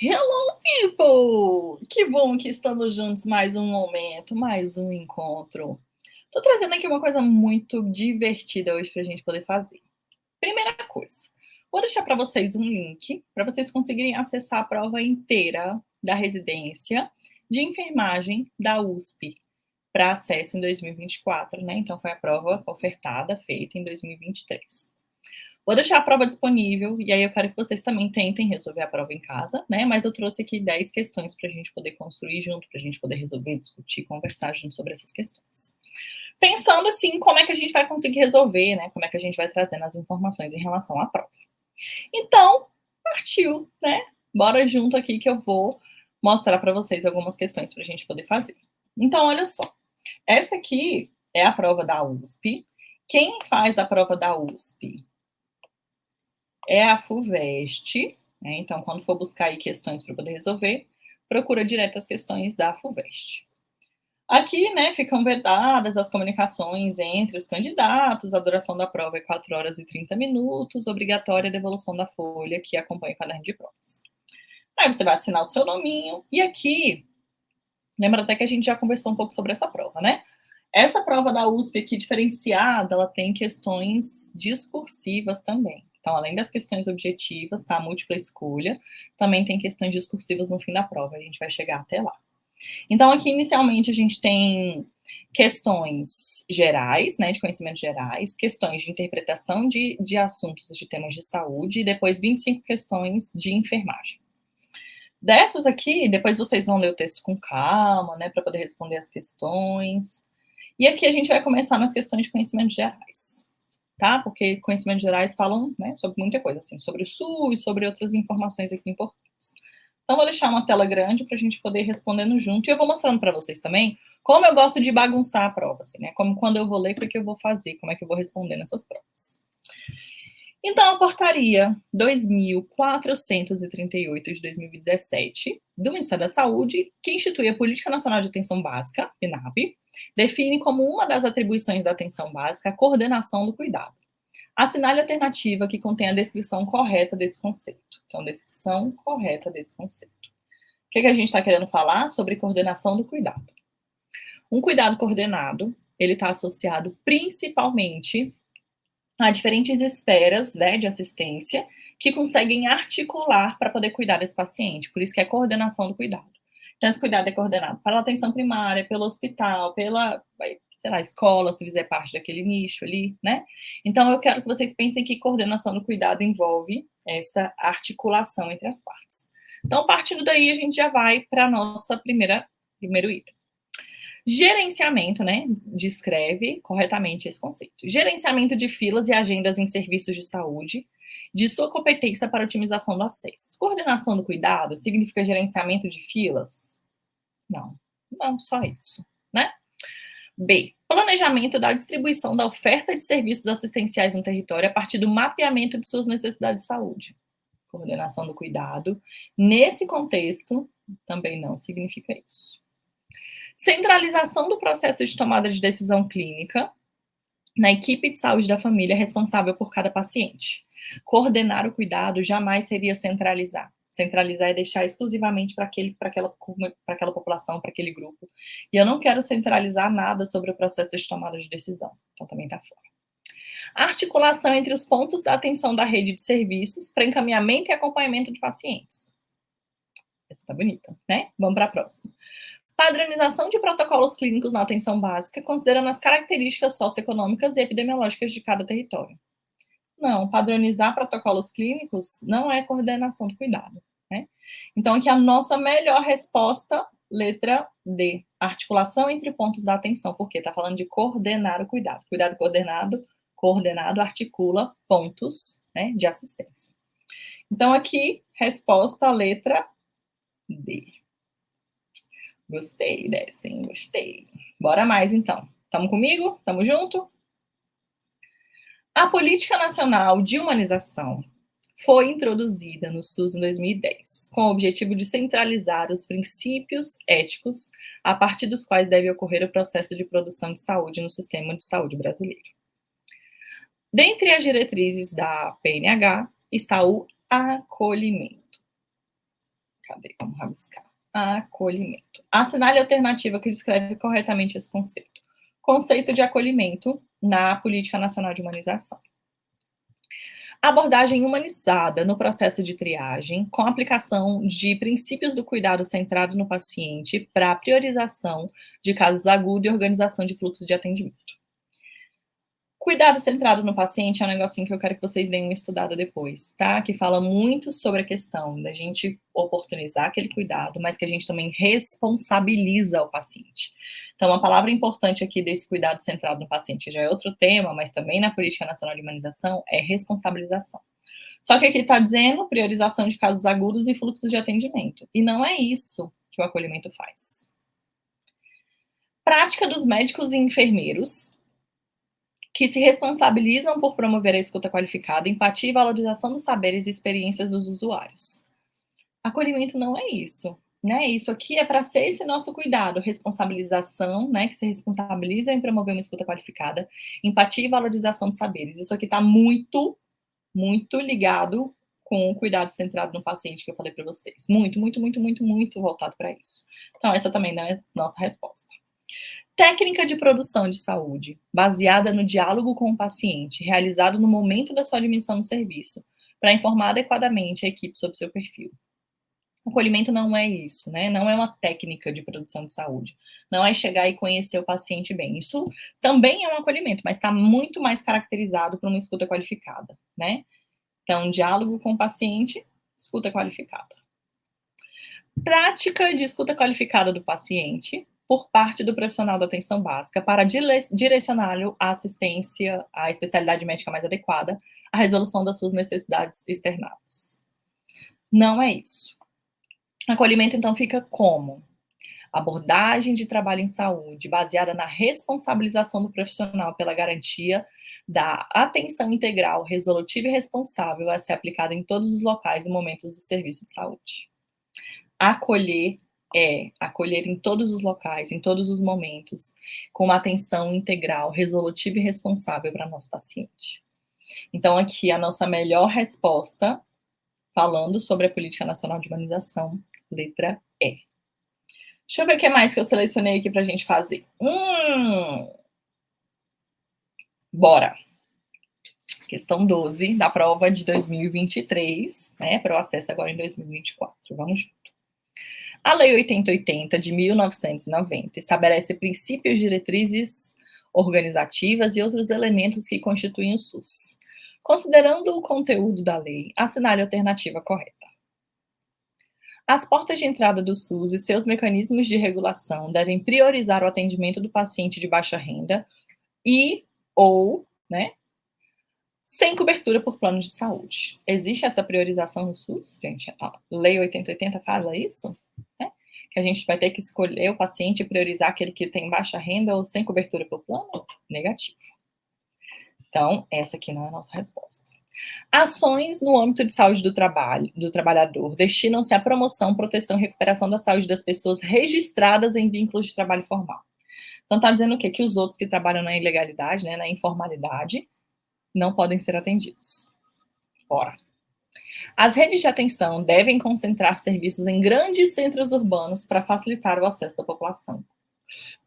Hello, people! Que bom que estamos juntos mais um momento, mais um encontro. Tô trazendo aqui uma coisa muito divertida hoje pra gente poder fazer. Primeira coisa, vou deixar para vocês um link para vocês conseguirem acessar a prova inteira da residência de enfermagem da USP para acesso em 2024, né? Então foi a prova ofertada, feita em 2023. Vou deixar a prova disponível, e aí eu quero que vocês também tentem resolver a prova em casa, né? Mas eu trouxe aqui 10 questões para a gente poder construir junto, para a gente poder resolver, discutir, conversar junto sobre essas questões. Pensando assim, como é que a gente vai conseguir resolver, né? Como é que a gente vai trazendo as informações em relação à prova. Então, partiu, né? Bora junto aqui que eu vou mostrar para vocês algumas questões para a gente poder fazer. Então, olha só. Essa aqui é a prova da USP. Quem faz a prova da USP é a FUVEST, né? Então, quando for buscar aí questões para poder resolver, procura direto as questões da FUVEST. Aqui, né, ficam vedadas as comunicações entre os candidatos, a duração da prova é 4 horas e 30 minutos, obrigatória a devolução da folha que acompanha o caderno de provas. Aí você vai assinar o seu nominho, e aqui, lembra até que a gente já conversou um pouco sobre essa prova, né? Essa prova da USP aqui diferenciada, ela tem questões discursivas também. Então, além das questões objetivas, tá? Múltipla escolha, também tem questões discursivas no fim da prova, a gente vai chegar até lá. Então, aqui, inicialmente, a gente tem questões gerais, né, de conhecimentos gerais, questões de interpretação de assuntos de temas de saúde, e depois 25 questões de enfermagem. Dessas aqui, depois vocês vão ler o texto com calma, né, para poder responder as questões. E aqui a gente vai começar nas questões de conhecimentos gerais, tá? Porque conhecimentos gerais falam, né, sobre muita coisa, assim, sobre o SUS, sobre outras informações aqui importantes. Então, vou deixar uma tela grande para a gente poder ir respondendo junto. E eu vou mostrando para vocês também como eu gosto de bagunçar a prova, assim, né? Como quando eu vou ler, o que eu vou fazer, como é que eu vou responder nessas provas. Então, a portaria 2.438 de 2017 do Ministério da Saúde, que institui a Política Nacional de Atenção Básica, PNAB, define como uma das atribuições da atenção básica a coordenação do cuidado. Assinale a alternativa que contém a descrição correta desse conceito. Então, descrição correta desse conceito. O que a gente está querendo falar sobre coordenação do cuidado? Um cuidado coordenado, ele está associado principalmente a diferentes esferas, né, de assistência que conseguem articular para poder cuidar desse paciente. Por isso que é coordenação do cuidado. Então, esse cuidado é coordenado pela atenção primária, pelo hospital, pela, sei lá, escola, se fizer parte daquele nicho ali, né? Então, eu quero que vocês pensem que coordenação do cuidado envolve essa articulação entre as partes. Então, partindo daí, a gente já vai para a nossa primeiro item. Gerenciamento, né? Descreve corretamente esse conceito. Gerenciamento de filas e agendas em serviços de saúde, de sua competência para otimização do acesso. Coordenação do cuidado significa gerenciamento de filas? Não, não só isso, né? B. Planejamento da distribuição da oferta de serviços assistenciais no território a partir do mapeamento de suas necessidades de saúde. Coordenação do cuidado, nesse contexto, também não significa isso. Centralização do processo de tomada de decisão clínica na equipe de saúde da família responsável por cada paciente. Coordenar o cuidado jamais seria centralizar. Centralizar é deixar exclusivamente para aquela população, para aquele grupo. E eu não quero centralizar nada sobre o processo de tomada de decisão. Então, também está fora. Articulação entre os pontos da atenção da rede de serviços para encaminhamento e acompanhamento de pacientes. Essa está bonita, né? Vamos para a próxima. Padronização de protocolos clínicos na atenção básica, considerando as características socioeconômicas e epidemiológicas de cada território. Não, padronizar protocolos clínicos não é coordenação do cuidado, né? Então, aqui a nossa melhor resposta, letra D, articulação entre pontos da atenção, porque está falando de coordenar o cuidado. Cuidado coordenado articula pontos, né, de assistência. Então, aqui, resposta, letra D. Gostei dessa, hein? Gostei. Bora mais, então. Tamo comigo? Tamo junto? A Política Nacional de Humanização foi introduzida no SUS em 2010, com o objetivo de centralizar os princípios éticos a partir dos quais deve ocorrer o processo de produção de saúde no sistema de saúde brasileiro. Dentre as diretrizes da PNH está o acolhimento. Cadê? Vamos rabiscar. Acolhimento. Assinale a alternativa que descreve corretamente esse conceito. Conceito de acolhimento na Política Nacional de Humanização. Abordagem humanizada no processo de triagem, com aplicação de princípios do cuidado centrado no paciente para a priorização de casos agudos e organização de fluxo de atendimento. Cuidado centrado no paciente é um negocinho que eu quero que vocês deem uma estudada depois, tá? Que fala muito sobre a questão da gente oportunizar aquele cuidado, mas que a gente também responsabiliza o paciente. Então, uma palavra importante aqui desse cuidado centrado no paciente, que já é outro tema, mas também na Política Nacional de Humanização, é responsabilização. Só que aqui está dizendo priorização de casos agudos e fluxos de atendimento. E não é isso que o acolhimento faz. Prática dos médicos e enfermeiros que se responsabilizam por promover a escuta qualificada, empatia e valorização dos saberes e experiências dos usuários. Acolhimento não é isso, né? Isso aqui é para ser esse nosso cuidado, responsabilização, né? Que se responsabiliza em promover uma escuta qualificada, empatia e valorização dos saberes. Isso aqui está muito, muito ligado com o cuidado centrado no paciente que eu falei para vocês. Muito, muito, muito, muito, muito voltado para isso. Então, essa também não é a nossa resposta. Técnica de produção de saúde, baseada no diálogo com o paciente, realizado no momento da sua admissão no serviço, para informar adequadamente a equipe sobre seu perfil. O acolhimento não é isso, né? Não é uma técnica de produção de saúde. Não é chegar e conhecer o paciente bem. Isso também é um acolhimento, mas está muito mais caracterizado por uma escuta qualificada, né? Então, diálogo com o paciente, escuta qualificada. Prática de escuta qualificada do paciente por parte do profissional da atenção básica para direcioná-lo à assistência, à especialidade médica mais adequada, à resolução das suas necessidades externadas. Não é isso. Acolhimento, então, fica como? Abordagem de trabalho em saúde, baseada na responsabilização do profissional pela garantia da atenção integral, resolutiva e responsável a ser aplicada em todos os locais e momentos do serviço de saúde. Acolher é acolher em todos os locais, em todos os momentos, com uma atenção integral, resolutiva e responsável para nosso paciente. Então, aqui a nossa melhor resposta, falando sobre a Política Nacional de Humanização, letra E. Deixa eu ver o que mais que eu selecionei aqui para a gente fazer. Bora! Questão 12 da prova de 2023, né, para o acesso agora em 2024. Vamos junto. A Lei 8080, de 1990, estabelece princípios, diretrizes organizativas e outros elementos que constituem o SUS. Considerando o conteúdo da lei, assinale a alternativa correta. As portas de entrada do SUS e seus mecanismos de regulação devem priorizar o atendimento do paciente de baixa renda ou, né, sem cobertura por plano de saúde. Existe essa priorização no SUS, gente? A Lei 8080 fala isso? Né? Que a gente vai ter que escolher o paciente e priorizar aquele que tem baixa renda ou sem cobertura por plano? Negativo. Então, essa aqui não é a nossa resposta. Ações no âmbito de saúde do trabalhador destinam-se à promoção, proteção e recuperação da saúde das pessoas registradas em vínculos de trabalho formal. Então, está dizendo o quê? Que os outros que trabalham na ilegalidade, né, na informalidade, não podem ser atendidos. Fora. As redes de atenção devem concentrar serviços em grandes centros urbanos para facilitar o acesso da população.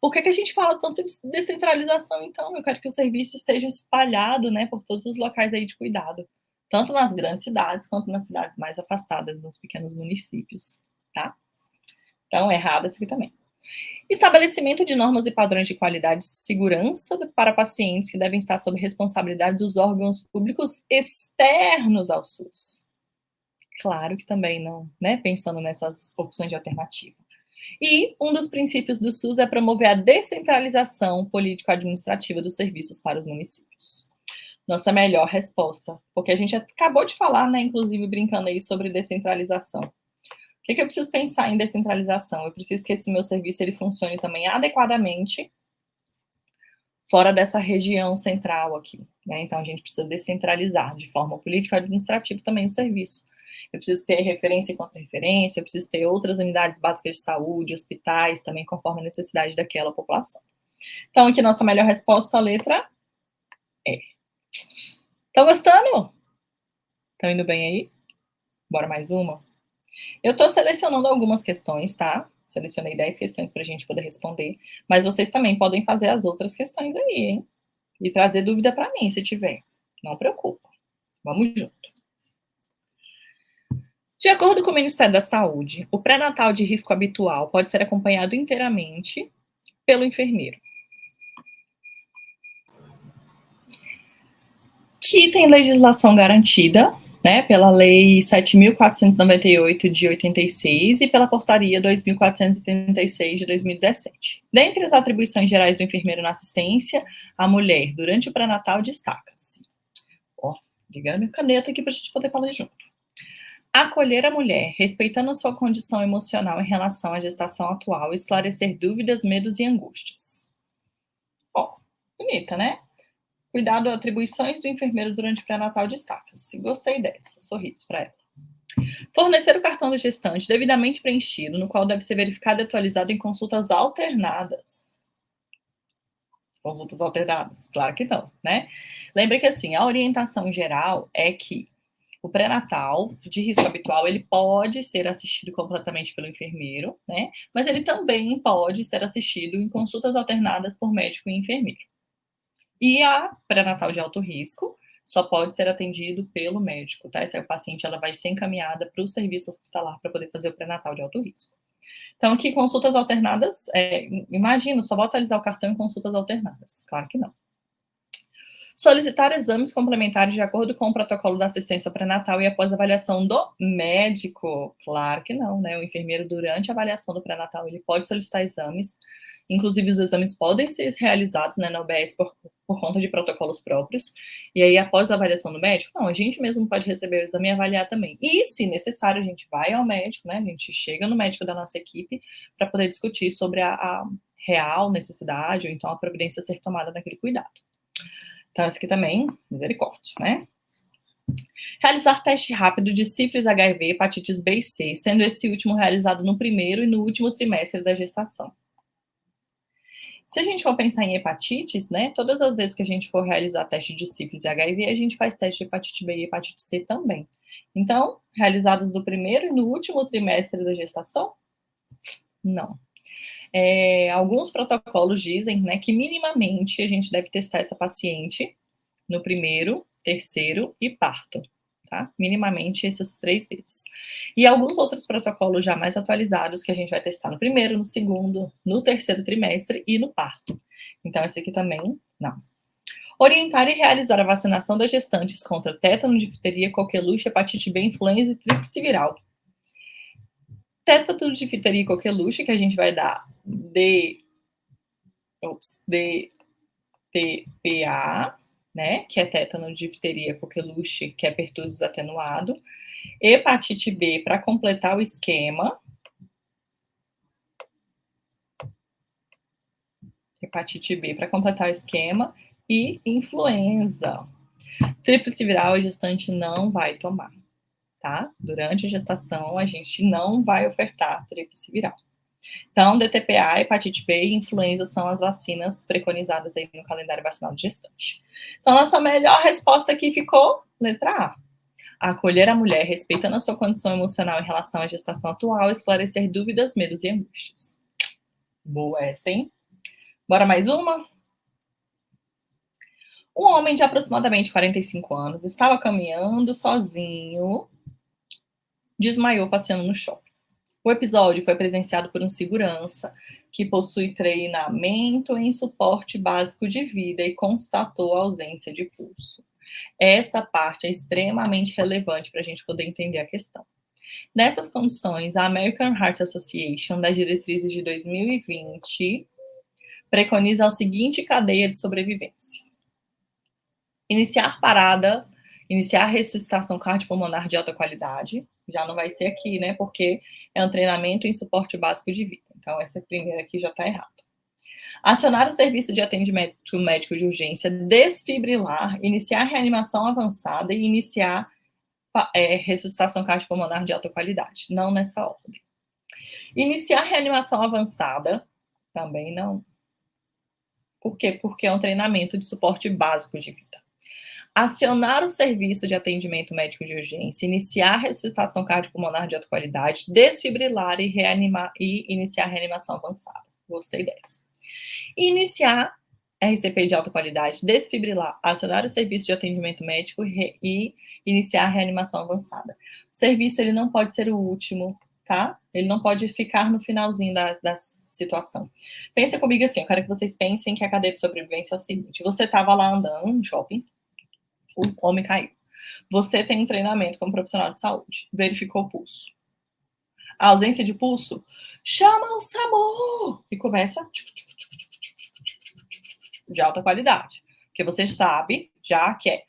Por que a gente fala tanto de descentralização, então? Eu quero que o serviço esteja espalhado, né, por todos os locais aí de cuidado, tanto nas grandes cidades quanto nas cidades mais afastadas, nos pequenos municípios, tá? Então, errado esse aqui também. Estabelecimento de normas e padrões de qualidade e segurança para pacientes que devem estar sob responsabilidade dos órgãos públicos externos ao SUS. Claro que também não, né? Pensando nessas opções de alternativa. E um dos princípios do SUS é promover a descentralização político-administrativa dos serviços para os municípios. Nossa melhor resposta, porque a gente acabou de falar, né, inclusive brincando aí sobre descentralização. O que eu preciso pensar em descentralização? Eu preciso que esse meu serviço ele funcione também adequadamente fora dessa região central aqui, né? Então, a gente precisa descentralizar de forma político-administrativa também o serviço. Eu preciso ter referência e contra-referência, eu preciso ter outras unidades básicas de saúde, hospitais, também conforme a necessidade daquela população. Então, aqui nossa melhor resposta, a letra E. Estão gostando? Estão indo bem aí? Bora mais uma? Eu estou selecionando algumas questões, tá? Selecionei 10 questões para a gente poder responder, mas vocês também podem fazer as outras questões aí, hein? E trazer dúvida para mim, se tiver. Não preocupa. Vamos junto. De acordo com o Ministério da Saúde, o pré-natal de risco habitual pode ser acompanhado inteiramente pelo enfermeiro, que tem legislação garantida, né, pela Lei 7.498 de 86 e pela Portaria 2.436 de 2017. Dentre as atribuições gerais do enfermeiro na assistência à mulher durante o pré-natal, destaca-se. Ó, ligando minha caneta aqui para a gente poder falar junto. Acolher a mulher, respeitando a sua condição emocional em relação à gestação atual, esclarecer dúvidas, medos e angústias. Ó, bonita, né? Cuidado, atribuições do enfermeiro durante o pré-natal destaca-se. Gostei dessa, sorriso para ela. Fornecer o cartão da gestante devidamente preenchido, no qual deve ser verificado e atualizado em consultas alternadas. Consultas alternadas? Claro que não, né? Lembre que, assim, a orientação geral é que o pré-natal de risco habitual, ele pode ser assistido completamente pelo enfermeiro, né? Mas ele também pode ser assistido em consultas alternadas por médico e enfermeiro. E a pré-natal de alto risco só pode ser atendido pelo médico, tá? Essa paciente, ela vai ser encaminhada para o serviço hospitalar para poder fazer o pré-natal de alto risco. Então, aqui, consultas alternadas, imagina, só vou atualizar o cartão em consultas alternadas. Claro que não. Solicitar exames complementares de acordo com o protocolo da assistência pré-natal e após a avaliação do médico. Claro que não, né? O enfermeiro, durante a avaliação do pré-natal, ele pode solicitar exames. Inclusive, os exames podem ser realizados, né, na UBS por conta de protocolos próprios. E aí, após a avaliação do médico, não, a gente mesmo pode receber o exame e avaliar também. E, se necessário, a gente vai ao médico, né? A gente chega no médico da nossa equipe para poder discutir sobre a real necessidade ou então a providência a ser tomada naquele cuidado. Então, esse aqui também, misericórdia, né? Realizar teste rápido de sífilis, HIV, hepatites B e C, sendo esse último realizado no primeiro e no último trimestre da gestação. Se a gente for pensar em hepatites, né, todas as vezes que a gente for realizar teste de sífilis e HIV, a gente faz teste de hepatite B e hepatite C também. Então, realizados no primeiro e no último trimestre da gestação? Não. Alguns protocolos dizem, né, que minimamente a gente deve testar essa paciente no primeiro, terceiro e parto, tá? Minimamente essas 3 vezes. E alguns outros protocolos já mais atualizados que a gente vai testar no primeiro, no segundo, no terceiro trimestre e no parto. Então, esse aqui também, não. Orientar e realizar a vacinação das gestantes contra tétano, difteria, coqueluche, hepatite B, influenza e tríplice viral. Tétano, difteria e coqueluche, que a gente vai dar DTPA, né, que é tétano, difteria, coqueluche, que é pertussis atenuado. Hepatite B, para completar o esquema. Hepatite B, para completar o esquema. E influenza. Tríplice viral, a gestante não vai tomar, tá? Durante a gestação, a gente não vai ofertar tríplice viral. Então, DTPA, hepatite B e influenza são as vacinas preconizadas aí no calendário vacinal de gestante. Então, nossa melhor resposta aqui ficou letra A. Acolher a mulher, respeitando a sua condição emocional em relação à gestação atual, esclarecer dúvidas, medos e angústias. Boa essa, hein? Bora mais uma? Um homem de aproximadamente 45 anos estava caminhando sozinho, desmaiou passeando no shopping. O episódio foi presenciado por um segurança que possui treinamento em suporte básico de vida e constatou a ausência de pulso. Essa parte é extremamente relevante para a gente poder entender a questão. Nessas condições, a American Heart Association, das diretrizes de 2020, preconiza a seguinte cadeia de sobrevivência: iniciar ressuscitação cardiopulmonar de alta qualidade, já não vai ser aqui, né, porque é um treinamento em suporte básico de vida. Então, essa primeira aqui já está errada. Acionar o serviço de atendimento médico de urgência, desfibrilar, iniciar reanimação avançada e iniciar ressuscitação cardiopulmonar de alta qualidade. Não nessa ordem. Iniciar reanimação avançada, também não. Por quê? Porque é um treinamento de suporte básico de vida. acionar o serviço de atendimento médico de urgência, iniciar a ressuscitação cardiopulmonar de alta qualidade, desfibrilar e iniciar a reanimação avançada. Gostei dessa. Iniciar RCP de alta qualidade, desfibrilar, acionar o serviço de atendimento médico e iniciar a reanimação avançada. O serviço ele não pode ser o último, tá? Ele não pode ficar no finalzinho da situação. Pensa comigo assim, eu quero que vocês pensem que a cadeia de sobrevivência é o seguinte: você estava lá andando no shopping, o homem caiu. Você tem um treinamento como profissional de saúde, verificou o pulso. A ausência de pulso, chama o SAMU! E começa de alta qualidade. Porque você sabe já que é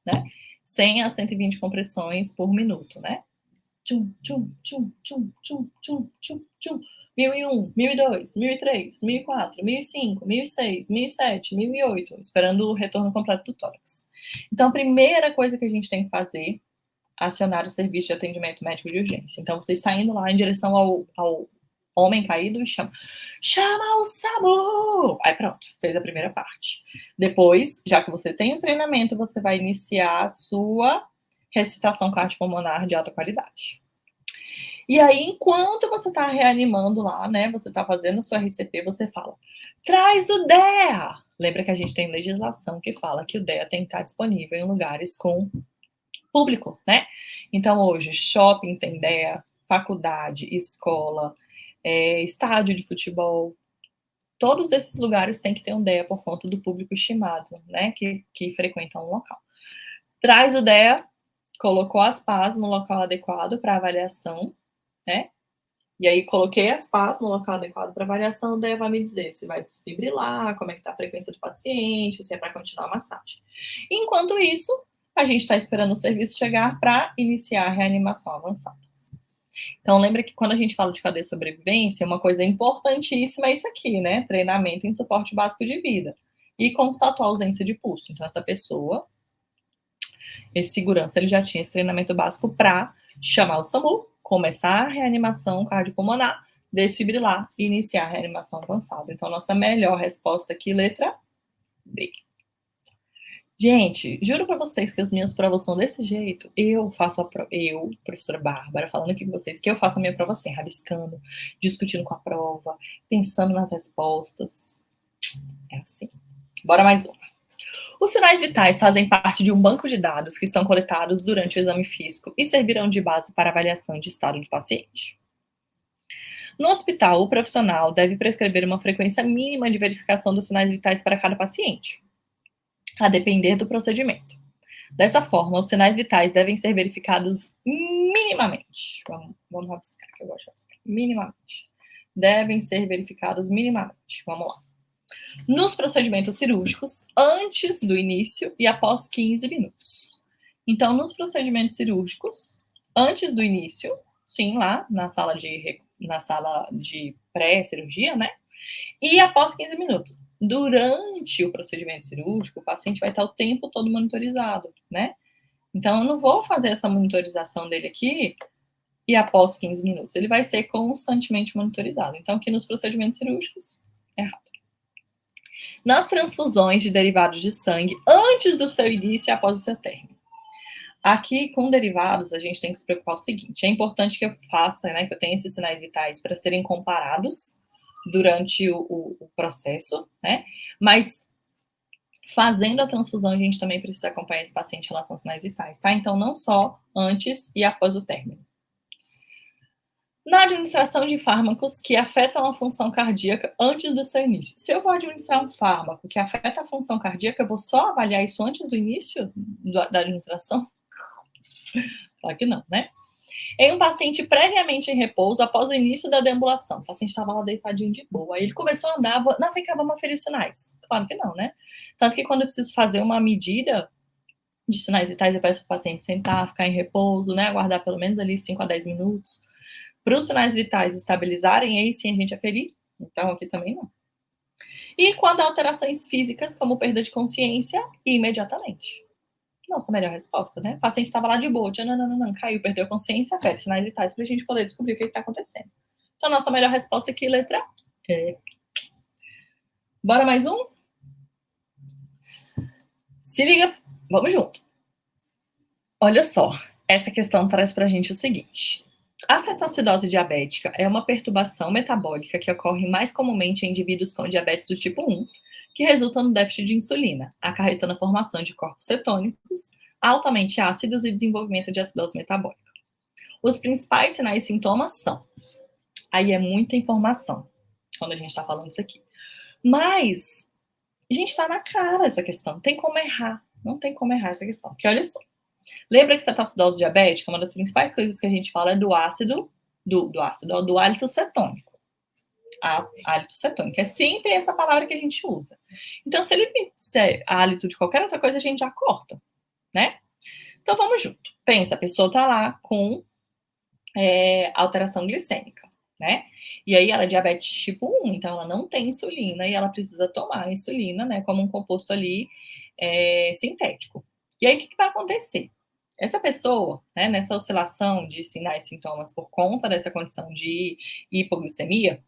né? 100 a 120 compressões por minuto, né? Tchum, tchum, tchum, tchum, tchum, tchum, tchum, tchum. 1001, 1002, 1003, 1004, 1005, 1006, 1007, 1008, esperando o retorno completo do tórax. Então, a primeira coisa que a gente tem que fazer, acionar o serviço de atendimento médico de urgência. Então, você está indo lá em direção ao homem caído e chama o SAMU! Aí pronto, fez a primeira parte. Depois, já que você tem o treinamento, você vai iniciar a sua ressuscitação cardiopulmonar de alta qualidade. E aí, enquanto você está reanimando lá, né, você está fazendo a sua RCP, você fala, traz o DEA! Lembra que a gente tem legislação que fala que o DEA tem que estar disponível em lugares com público, né? Então, hoje, shopping tem DEA, faculdade, escola, estádio de futebol, todos esses lugares têm que ter um DEA por conta do público estimado, né, que frequenta um local. Traz o DEA, colocou as pás no local adequado para avaliação, né? E aí coloquei as pás no local adequado para avaliação, o DEA vai me dizer se vai desfibrilar, como é que está a frequência do paciente, se é para continuar a massagem. Enquanto isso, a gente está esperando o serviço chegar para iniciar a reanimação avançada. Então, lembra que quando a gente fala de cadeia de sobrevivência, uma coisa importantíssima é isso aqui, né? Treinamento em suporte básico de vida. E constatou a ausência de pulso. Então, essa pessoa, esse segurança, ele já tinha esse treinamento básico para chamar o SAMU, começar a reanimação cardiopulmonar, desfibrilar e iniciar a reanimação avançada. Então, nossa melhor resposta aqui, letra D. Gente, juro para vocês que as minhas provas são desse jeito. Eu, professora Bárbara, falando aqui com vocês, que eu faço a minha prova assim, rabiscando, discutindo com a prova, pensando nas respostas. É assim. Bora mais uma. Os sinais vitais fazem parte de um banco de dados que são coletados durante o exame físico e servirão de base para avaliação de estado do paciente. No hospital, o profissional deve prescrever uma frequência mínima de verificação dos sinais vitais para cada paciente, a depender do procedimento. Dessa forma, os sinais vitais devem ser verificados minimamente. Vamos rabiscar, que eu gosto de rabiscar. Minimamente. Devem ser verificados minimamente. Vamos lá. Nos procedimentos cirúrgicos, antes do início e após 15 minutos. Então, nos procedimentos cirúrgicos, antes do início, sim, lá na sala de pré-cirurgia, né? E após 15 minutos. Durante o procedimento cirúrgico, o paciente vai estar o tempo todo monitorizado, né? Então, eu não vou fazer essa monitorização dele aqui e após 15 minutos. Ele vai ser constantemente monitorizado. Então, aqui nos procedimentos cirúrgicos, é rápido. Nas transfusões de derivados de sangue, antes do seu início e após o seu término. Aqui, com derivados, a gente tem que se preocupar o seguinte, é importante que eu faça, né, que eu tenha esses sinais vitais para serem comparados durante o processo, né, mas fazendo a transfusão, a gente também precisa acompanhar esse paciente em relação aos sinais vitais, tá? Então, não só antes e após o término. Na administração de fármacos que afetam a função cardíaca antes do seu início. Se eu vou administrar um fármaco que afeta a função cardíaca, eu vou só avaliar isso antes do início da administração? Claro que não, né? Em um paciente previamente em repouso, após o início da deambulação, o paciente estava lá deitadinho de boa, aí ele começou a andar, não, vem cá, vamos aferir os sinais. Claro que não, né? Tanto que quando eu preciso fazer uma medida de sinais vitais, eu peço para o paciente sentar, ficar em repouso, né? Aguardar pelo menos ali 5 a 10 minutos, para os sinais vitais estabilizarem, aí sim a gente aferir. Então, aqui também não. E quando há alterações físicas, como perda de consciência, imediatamente. Nossa, melhor resposta, né? O paciente estava lá de boa, não, caiu, perdeu a consciência, afere sinais vitais para a gente poder descobrir o que está acontecendo. Então, nossa melhor resposta aqui, letra E. Bora mais um? Se liga, vamos junto. Olha só, essa questão traz pra gente o seguinte. A cetoacidose diabética é uma perturbação metabólica que ocorre mais comumente em indivíduos com diabetes do tipo 1, que resulta no déficit de insulina, acarretando a formação de corpos cetônicos altamente ácidos e desenvolvimento de acidose metabólica. Os principais sinais e sintomas são... Aí é muita informação quando a gente está falando isso aqui. Mas, a gente está na cara essa questão. Não tem como errar. Não tem como errar essa questão. Porque olha só. Lembra que cetoacidose diabética, uma das principais coisas que a gente fala é do hálito cetônico. Hálito cetônico. É sempre essa palavra que a gente usa. Então, se ele disser hálito de qualquer outra coisa, a gente já corta, né? Então, vamos junto. Pensa, a pessoa tá lá com alteração glicêmica, né? E aí ela é diabetes tipo 1, então ela não tem insulina e ela precisa tomar insulina, né, como um composto ali sintético. E aí o que vai acontecer? Essa pessoa, né, nessa oscilação de sinais e sintomas por conta dessa condição de hipoglicemia,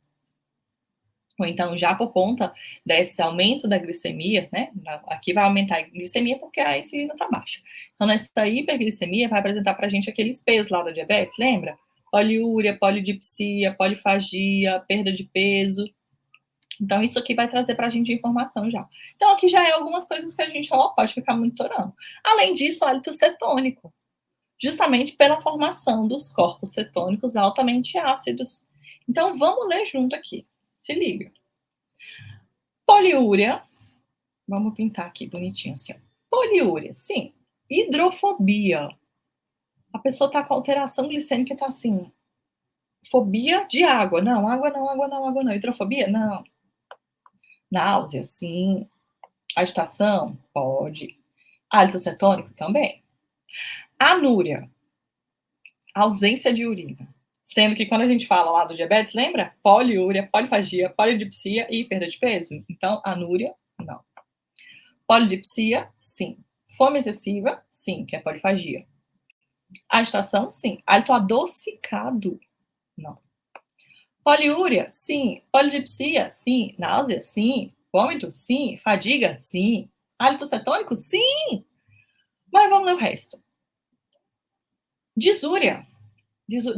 ou então já por conta desse aumento da glicemia, né, aqui vai aumentar a glicemia porque a insulina está baixa. Então, nessa hiperglicemia vai apresentar para a gente aqueles P's lá da diabetes, lembra? Poliúria, polidipsia, polifagia, perda de peso. Então, isso aqui vai trazer para a gente informação já. Então, aqui já é algumas coisas que a gente pode ficar monitorando. Além disso, o hálito cetônico, justamente pela formação dos corpos cetônicos altamente ácidos. Então, vamos ler junto aqui. Se liga. Poliúria, vamos pintar aqui bonitinho assim, ó. Poliúria, sim. Hidrofobia. A pessoa tá com alteração glicêmica e tá assim, fobia de água. Não, água não, água não, água não. Hidrofobia? Não. Náusea, sim. Agitação? Pode. Hálito cetônico? Também. Anúria. Ausência de urina. Sendo que quando a gente fala lá do diabetes, lembra? Poliúria, polifagia, polidipsia e perda de peso. Então, anúria, não. Polidipsia, sim. Fome excessiva, sim, que é polifagia. Agitação, sim. Hálito adocicado, não. Poliúria, sim. Polidipsia, sim. Náusea, sim. Vômito, sim. Fadiga, sim. Hálito cetônico, sim. Mas vamos ler o resto. Disúria.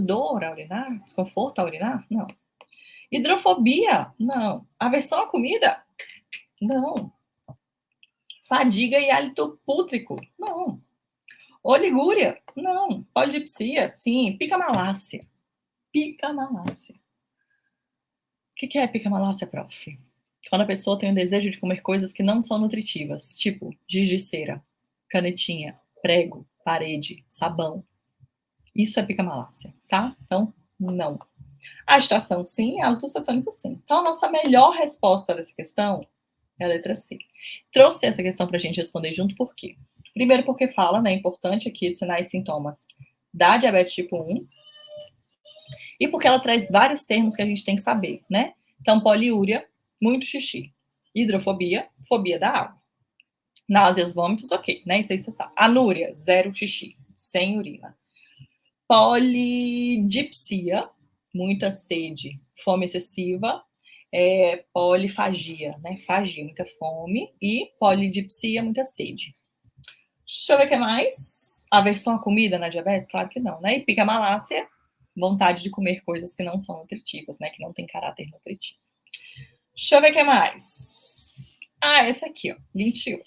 Dor a urinar? Desconforto a urinar? Não. Hidrofobia? Não. Aversão à comida? Não. Fadiga e hálito pútrico? Não. Oligúria? Não. Polidipsia? Sim. Picamalácia? Picamalácia. O que é picamalácia, prof? Quando a pessoa tem o desejo de comer coisas que não são nutritivas, tipo giz de cera, canetinha, prego, parede, sabão. Isso é picamalácia, tá? Então, não. Agitação, sim. Hálito cetônico, sim. Então, a nossa melhor resposta dessa questão é a letra C. Trouxe essa questão para a gente responder junto, por quê? Primeiro porque fala, né, importante aqui, dos sinais e sintomas da diabetes tipo 1, e porque ela traz vários termos que a gente tem que saber, né? Então, poliúria, muito xixi. Hidrofobia, fobia da água. Náuseas, vômitos, ok, né? Isso aí você sabe. Anúria, zero xixi, sem urina. Polidipsia, muita sede, fome excessiva. Polifagia, né? Fagia, muita fome. E polidipsia, muita sede. Deixa eu ver o que mais. Aversão à comida na diabetes? Claro que não, né? E picamalácia, vontade de comer coisas que não são nutritivas, né? Que não tem caráter nutritivo. Deixa eu ver o que mais. Essa aqui, ó, 28.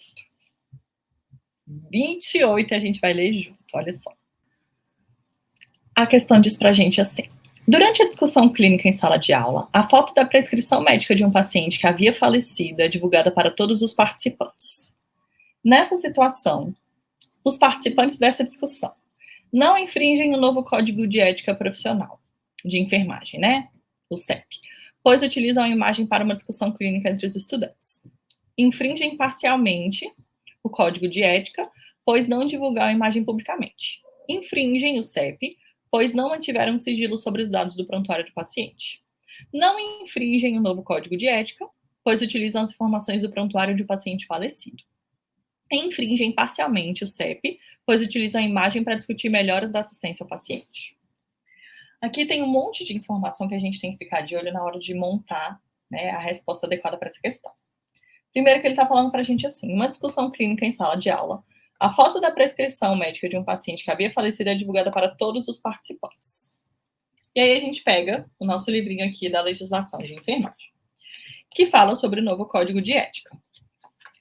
28 a gente vai ler junto, olha só. A questão diz pra gente assim. Durante a discussão clínica em sala de aula, a foto da prescrição médica de um paciente que havia falecido é divulgada para todos os participantes. Nessa situação, os participantes dessa discussão não infringem o novo Código de Ética Profissional de Enfermagem, né? O CEP, pois utilizam a imagem para uma discussão clínica entre os estudantes. Infringem parcialmente o Código de Ética, pois não divulgaram a imagem publicamente. Infringem o CEP, pois não mantiveram sigilo sobre os dados do prontuário do paciente. Não infringem o novo Código de Ética, pois utilizam as informações do prontuário de um paciente falecido. Infringem parcialmente o CEP, pois utilizam a imagem para discutir melhoras da assistência ao paciente. Aqui tem um monte de informação que a gente tem que ficar de olho na hora de montar, né, a resposta adequada para essa questão. Primeiro que ele está falando para a gente assim, uma discussão clínica em sala de aula, a foto da prescrição médica de um paciente que havia falecido é divulgada para todos os participantes. E aí a gente pega o nosso livrinho aqui da legislação de enfermagem, que fala sobre o novo Código de Ética.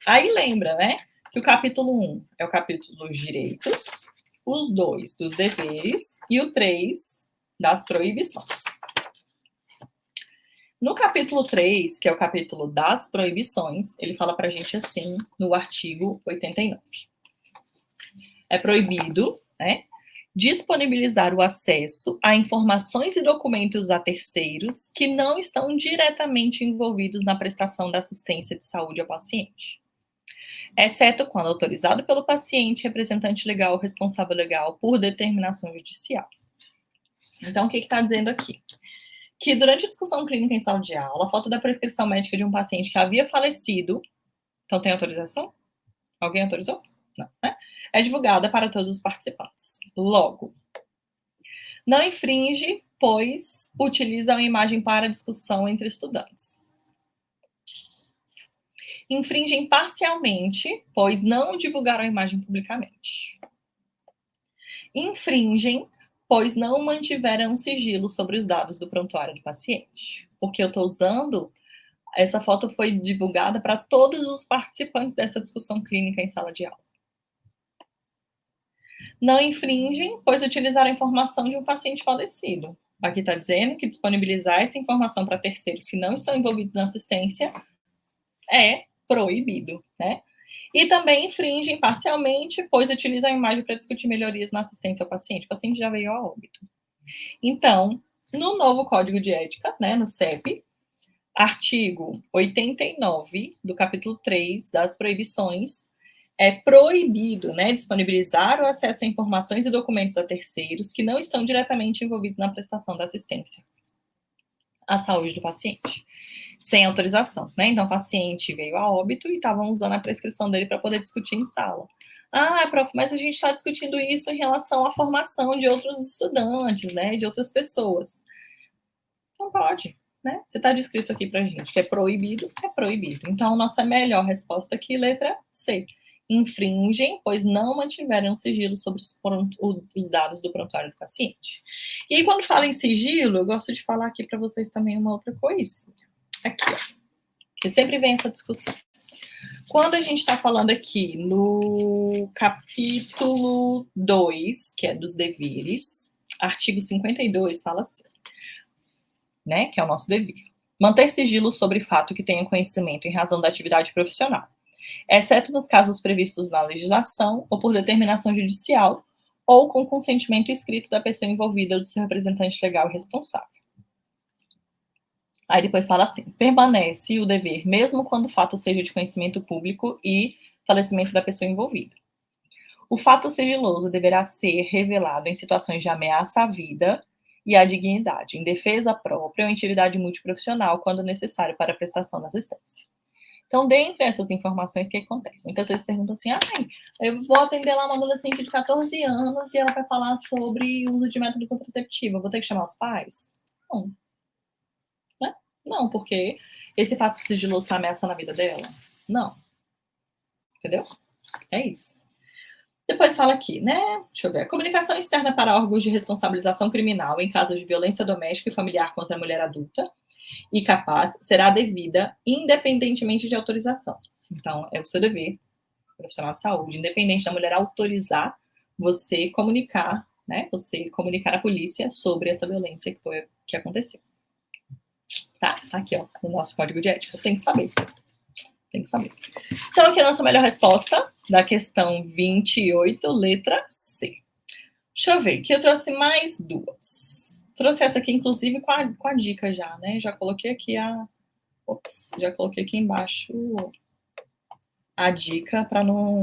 Aí lembra, né, que o capítulo 1 é o capítulo dos direitos, o 2 dos deveres e o 3 das proibições. No capítulo 3, que é o capítulo das proibições, ele fala para a gente assim, no artigo 89. É proibido, né, disponibilizar o acesso a informações e documentos a terceiros que não estão diretamente envolvidos na prestação da assistência de saúde ao paciente, exceto quando autorizado pelo paciente, representante legal ou responsável legal por determinação judicial. Então, o que está dizendo aqui? Que durante a discussão clínica em sala de aula, a foto da prescrição médica de um paciente que havia falecido, então tem autorização? Alguém autorizou? Não, né? É divulgada para todos os participantes. Logo, não infringe, pois utiliza a imagem para discussão entre estudantes. Infringem parcialmente, pois não divulgaram a imagem publicamente. Infringem, pois não mantiveram sigilo sobre os dados do prontuário do paciente. Porque eu estou usando, essa foto foi divulgada para todos os participantes dessa discussão clínica em sala de aula. Não infringem, pois utilizaram a informação de um paciente falecido. Aqui está dizendo que disponibilizar essa informação para terceiros que não estão envolvidos na assistência é proibido, né? E também infringem parcialmente, pois utilizam a imagem para discutir melhorias na assistência ao paciente. O paciente já veio a óbito. Então, no novo Código de Ética, né, no CEP, artigo 89 do capítulo 3 das proibições, é proibido, né, disponibilizar o acesso a informações e documentos a terceiros que não estão diretamente envolvidos na prestação da assistência à saúde do paciente, sem autorização, né? Então, o paciente veio a óbito e estavam usando a prescrição dele para poder discutir em sala. Ah, prof, mas a gente está discutindo isso em relação à formação de outros estudantes, né, de outras pessoas. Não pode, né? Você está descrito aqui para a gente que é proibido. Então, nossa melhor resposta aqui, letra C. Infringem, pois não mantiveram sigilo sobre os dados do prontuário do paciente. E aí, quando fala em sigilo, eu gosto de falar aqui para vocês também uma outra coisa. Aqui, ó. Que sempre vem essa discussão. Quando a gente está falando aqui no capítulo 2, que é dos deveres, artigo 52 fala assim, né, que é o nosso dever. Manter sigilo sobre fato que tenha conhecimento em razão da atividade profissional, exceto nos casos previstos na legislação ou por determinação judicial ou com consentimento escrito da pessoa envolvida ou do seu representante legal e responsável. Aí depois fala assim, permanece o dever mesmo quando o fato seja de conhecimento público e falecimento da pessoa envolvida. O fato sigiloso deverá ser revelado em situações de ameaça à vida e à dignidade, em defesa própria ou em atividade multiprofissional, quando necessário para a prestação da assistência. Então, dentre essas informações, o que acontece? Muitas vezes perguntam assim, eu vou atender lá uma adolescente de 14 anos e ela vai falar sobre o uso de método contraceptivo, eu vou ter que chamar os pais? Não. Né? Não, porque esse fato sigiloso está ameaçando a vida dela? Não. Entendeu? É isso. Depois fala aqui, né? Deixa eu ver. A comunicação externa para órgãos de responsabilização criminal em caso de violência doméstica e familiar contra a mulher adulta e capaz será devida independentemente de autorização. Então, é o seu dever, profissional de saúde, independente da mulher autorizar você comunicar, né? Você comunicar à polícia sobre essa violência que aconteceu. Tá aqui, ó, no nosso código de ética. Tem que saber. Então, aqui a nossa melhor resposta da questão 28, letra C. Deixa eu ver, que eu trouxe mais duas. Trouxe essa aqui, inclusive, com a dica já, né? Já coloquei aqui já coloquei aqui embaixo a dica para não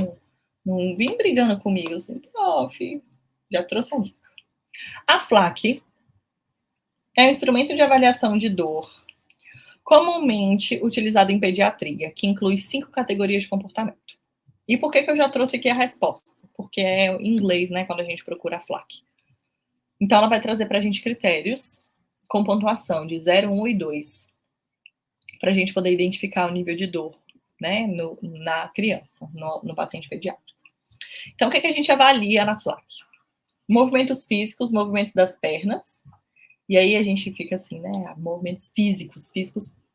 vir brigando comigo, assim, prof, já trouxe a dica. A FLAC é um instrumento de avaliação de dor comumente utilizado em pediatria, que inclui 5 categorias de comportamento. E por que eu já trouxe aqui a resposta? Porque é em inglês, né, quando a gente procura a FLAC. Então, ela vai trazer para a gente critérios com pontuação de 0, 1 e 2, para a gente poder identificar o nível de dor né, na criança, no paciente pediátrico. Então, o que a gente avalia na FLAC? Movimentos físicos, movimentos das pernas, e aí a gente fica assim, né, movimentos físicos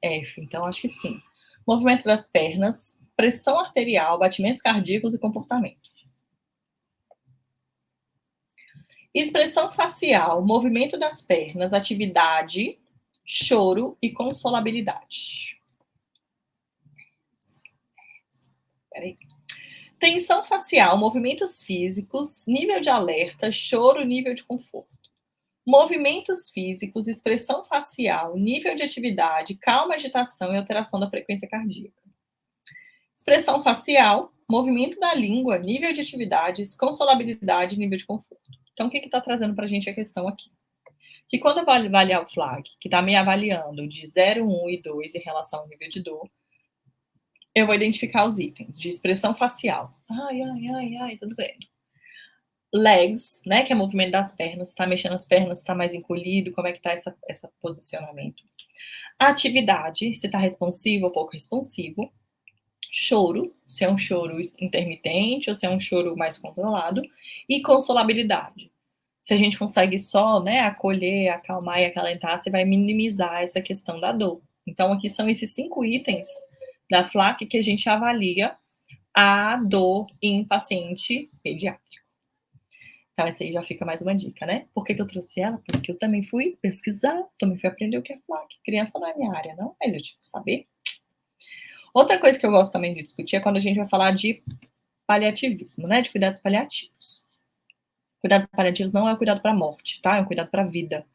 F, então acho que sim. Movimento das pernas, pressão arterial, batimentos cardíacos e comportamento. Expressão facial, movimento das pernas, atividade, choro e consolabilidade. Peraí. Tensão facial, movimentos físicos, nível de alerta, choro, nível de conforto. Movimentos físicos, expressão facial, nível de atividade, calma, agitação e alteração da frequência cardíaca. Expressão facial, movimento da língua, nível de atividades, consolabilidade, nível de conforto. Então, o que está trazendo para a gente a questão aqui? Que quando eu vou avaliar o FLAG, que está me avaliando de 0, 1 e 2 em relação ao nível de dor, eu vou identificar os itens de expressão facial. Ai, tudo bem. Legs, né, que é movimento das pernas, está mexendo as pernas, está mais encolhido, como é que está esse posicionamento. Atividade, se está responsivo ou pouco responsivo. Choro, se é um choro intermitente ou se é um choro mais controlado. E consolabilidade. Se a gente consegue só, né, acolher, acalmar e acalentar, você vai minimizar essa questão da dor. Então, aqui são esses 5 itens da FLAC que a gente avalia a dor em paciente pediátrico. Então, essa aí já fica mais uma dica, né? Por que eu trouxe ela? Porque eu também fui pesquisar, também fui aprender o que é FLAC. Criança não é minha área, não, mas eu tive que saber. Outra coisa que eu gosto também de discutir é quando a gente vai falar de paliativismo, né? De cuidados paliativos. Cuidados paliativos não é o cuidado para a morte, tá? É um cuidado para a vida.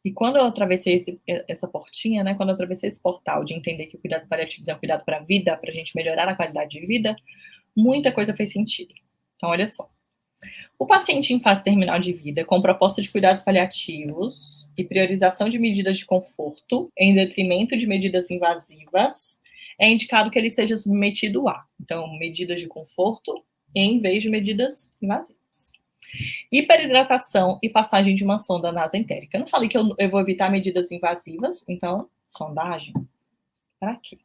E quando eu atravessei essa portinha, né? Quando eu atravessei esse portal de entender que o cuidado paliativos é um cuidado para a vida, para a gente melhorar a qualidade de vida, muita coisa fez sentido. Então, olha só. O paciente em fase terminal de vida, com proposta de cuidados paliativos e priorização de medidas de conforto, em detrimento de medidas invasivas, é indicado que ele seja submetido a, então, medidas de conforto em vez de medidas invasivas. Hiperidratação e passagem de uma sonda nasentérica. Eu não falei que eu vou evitar medidas invasivas, então, sondagem, para quê?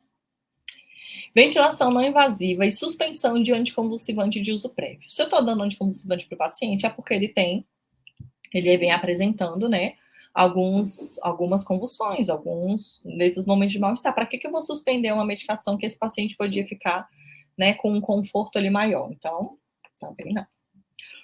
Ventilação não invasiva e suspensão de anticonvulsivante de uso prévio. Se eu estou dando anticonvulsivante para o paciente, é porque ele vem apresentando, né, algumas convulsões, alguns desses momentos de mal-estar. Para que eu vou suspender uma medicação que esse paciente podia ficar, né, com um conforto ali maior? Então, também não.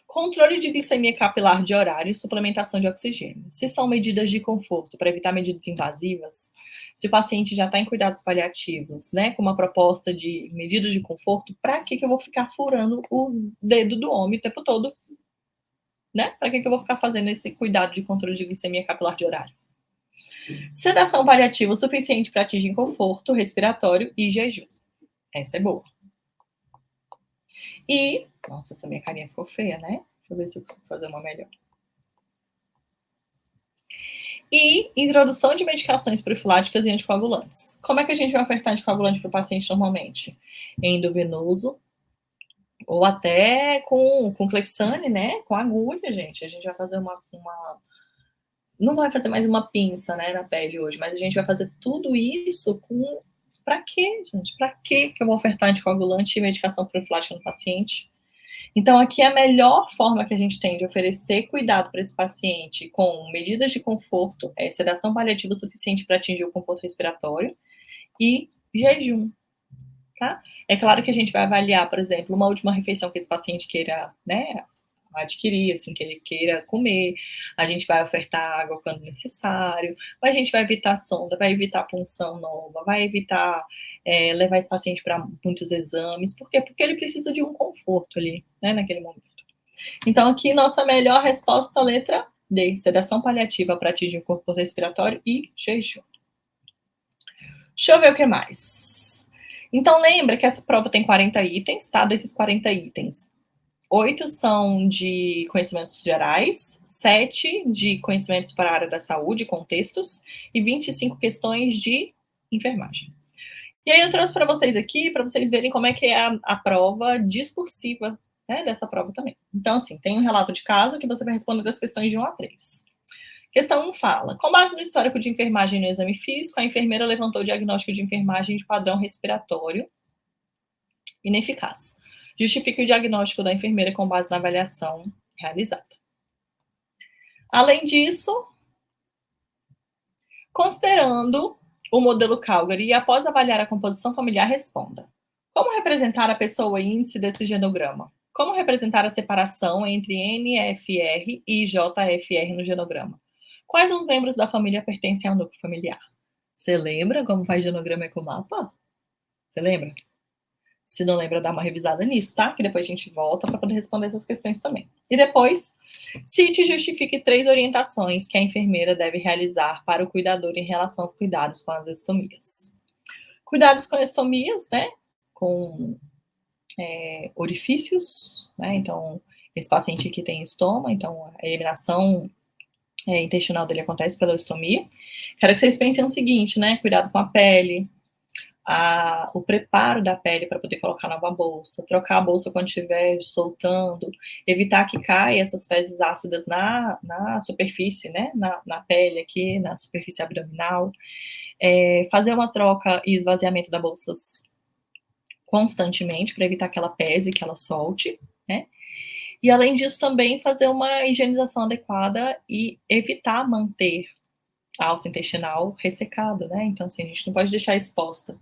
Controle de glicemia capilar de horário e suplementação de oxigênio. Se são medidas de conforto para evitar medidas invasivas, se o paciente já está em cuidados paliativos, né, com uma proposta de medidas de conforto, para que eu vou ficar furando o dedo do homem o tempo todo? Né? Para que eu vou ficar fazendo esse cuidado de controle de glicemia capilar de horário? Sedação paliativa o suficiente para atingir conforto respiratório e jejum. Essa é boa. E, nossa, essa minha carinha ficou feia, né? Deixa eu ver se eu consigo fazer uma melhor. E introdução de medicações profiláticas e anticoagulantes. Como é que a gente vai ofertar anticoagulante para o paciente normalmente? Endovenoso, ou até com Clexane, né? Com agulha, gente. A gente vai fazer não vai fazer mais uma pinça, né, na pele hoje, mas a gente vai fazer tudo isso com... Para quê, gente? Para que eu vou ofertar anticoagulante e medicação profilática no paciente? Então, aqui a melhor forma que a gente tem de oferecer cuidado para esse paciente com medidas de conforto é sedação paliativa suficiente para atingir o conforto respiratório e jejum, tá? É claro que a gente vai avaliar, por exemplo, uma última refeição que esse paciente queira, né, adquirir, assim, que ele queira comer, a gente vai ofertar água quando necessário, a gente vai evitar sonda, vai evitar punção nova, vai evitar levar esse paciente para muitos exames. Por quê? Porque ele precisa de um conforto ali, né, naquele momento. Então, aqui, nossa melhor resposta, letra D, sedação paliativa para atingir o conforto respiratório e jejum. Deixa eu ver o que mais. Então, lembra que essa prova tem 40 itens, tá? Desses 40 itens, 8 são de conhecimentos gerais, 7 de conhecimentos para a área da saúde, contextos, e 25 questões de enfermagem. E aí eu trouxe para vocês aqui, para vocês verem como é que é a prova discursiva, né, dessa prova também. Então, assim, tem um relato de caso que você vai responder das questões de 1 a 3. Questão 1 fala: com base no histórico de enfermagem no exame físico, a enfermeira levantou o diagnóstico de enfermagem de padrão respiratório ineficaz. Justifique o diagnóstico da enfermeira com base na avaliação realizada. Além disso, considerando o modelo Calgary e após avaliar a composição familiar, responda: como representar a pessoa índice desse genograma? Como representar a separação entre NFR e JFR no genograma? Quais os membros da família pertencem ao núcleo familiar? Você lembra como faz genograma ecomapa? Você lembra? Se não lembra, dá uma revisada nisso, tá? Que depois a gente volta para poder responder essas questões também. E depois, cite e justifique 3 orientações que a enfermeira deve realizar para o cuidador em relação aos cuidados com as estomias. Cuidados com estomias, né? Com orifícios, né? Então, esse paciente aqui tem estoma, então a eliminação intestinal dele acontece pela estomia. Quero que vocês pensem o seguinte, né? Cuidado com a pele, o preparo da pele para poder colocar nova bolsa, trocar a bolsa quando estiver soltando, evitar que caia essas fezes ácidas na superfície, né, na pele aqui, na superfície abdominal, fazer uma troca e esvaziamento da bolsa constantemente para evitar que ela pese, que ela solte, né, e além disso também fazer uma higienização adequada e evitar manter a alça intestinal ressecada, né, então assim, a gente não pode deixar exposta.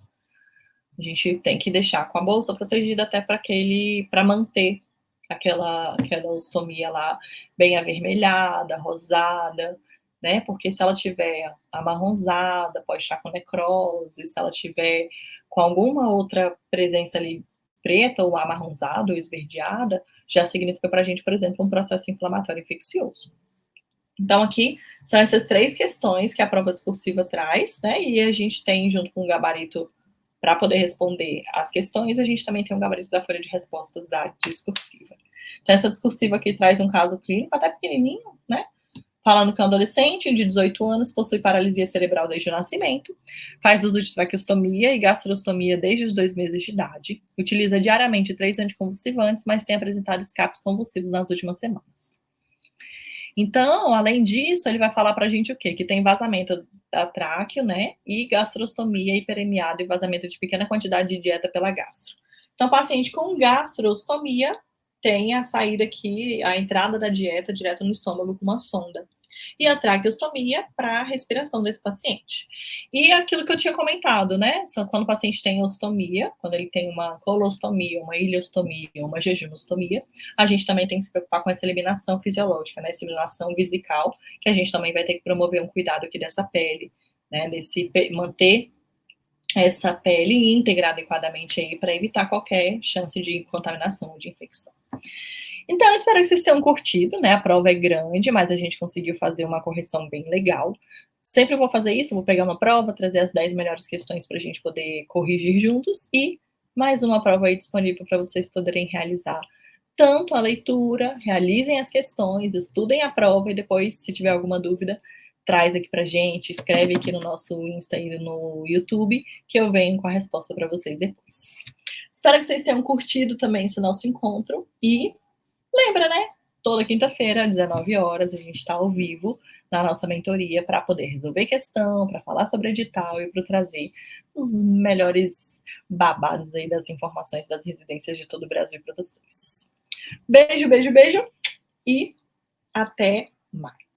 A gente tem que deixar com a bolsa protegida até para manter aquela ostomia lá bem avermelhada, rosada, né? Porque se ela tiver amarronzada, pode estar com necrose, se ela tiver com alguma outra presença ali preta ou amarronzada ou esverdeada, já significa para a gente, por exemplo, um processo inflamatório infeccioso. Então, aqui são essas 3 questões que a prova discursiva traz, né? E a gente tem, junto com o gabarito para poder responder as questões, a gente também tem um gabarito da folha de respostas da discursiva. Então, essa discursiva aqui traz um caso clínico até pequenininho, né? Falando que um adolescente de 18 anos possui paralisia cerebral desde o nascimento, faz uso de traqueostomia e gastrostomia desde os 2 meses de idade, utiliza diariamente 3 anticonvulsivantes, mas tem apresentado escapes convulsivos nas últimas semanas. Então, além disso, ele vai falar para a gente o quê? Que tem vazamento da tráqueo, né? E gastrostomia hiperemiada e vazamento de pequena quantidade de dieta pela gastro. Então, paciente com gastrostomia tem a saída aqui, a entrada da dieta direto no estômago com uma sonda. E a traqueostomia para a respiração desse paciente. E aquilo que eu tinha comentado, né? Quando o paciente tem ostomia, quando ele tem uma colostomia, uma ileostomia, uma jejunostomia, a gente também tem que se preocupar com essa eliminação fisiológica, né? Essa eliminação vesical, que a gente também vai ter que promover um cuidado aqui dessa pele, né? Manter essa pele íntegra adequadamente aí para evitar qualquer chance de contaminação ou de infecção. Então, espero que vocês tenham curtido, né? A prova é grande, mas a gente conseguiu fazer uma correção bem legal. Sempre vou fazer isso, vou pegar uma prova, trazer as 10 melhores questões para a gente poder corrigir juntos e mais uma prova aí disponível para vocês poderem realizar tanto a leitura, realizem as questões, estudem a prova e depois, se tiver alguma dúvida, traz aqui pra gente, escreve aqui no nosso Insta e no YouTube, que eu venho com a resposta para vocês depois. Espero que vocês tenham curtido também esse nosso encontro e lembra, né? Toda quinta-feira, às 19 horas, a gente está ao vivo na nossa mentoria para poder resolver questão, para falar sobre edital e para trazer os melhores babados aí das informações das residências de todo o Brasil para vocês. Beijo, beijo, beijo e até mais.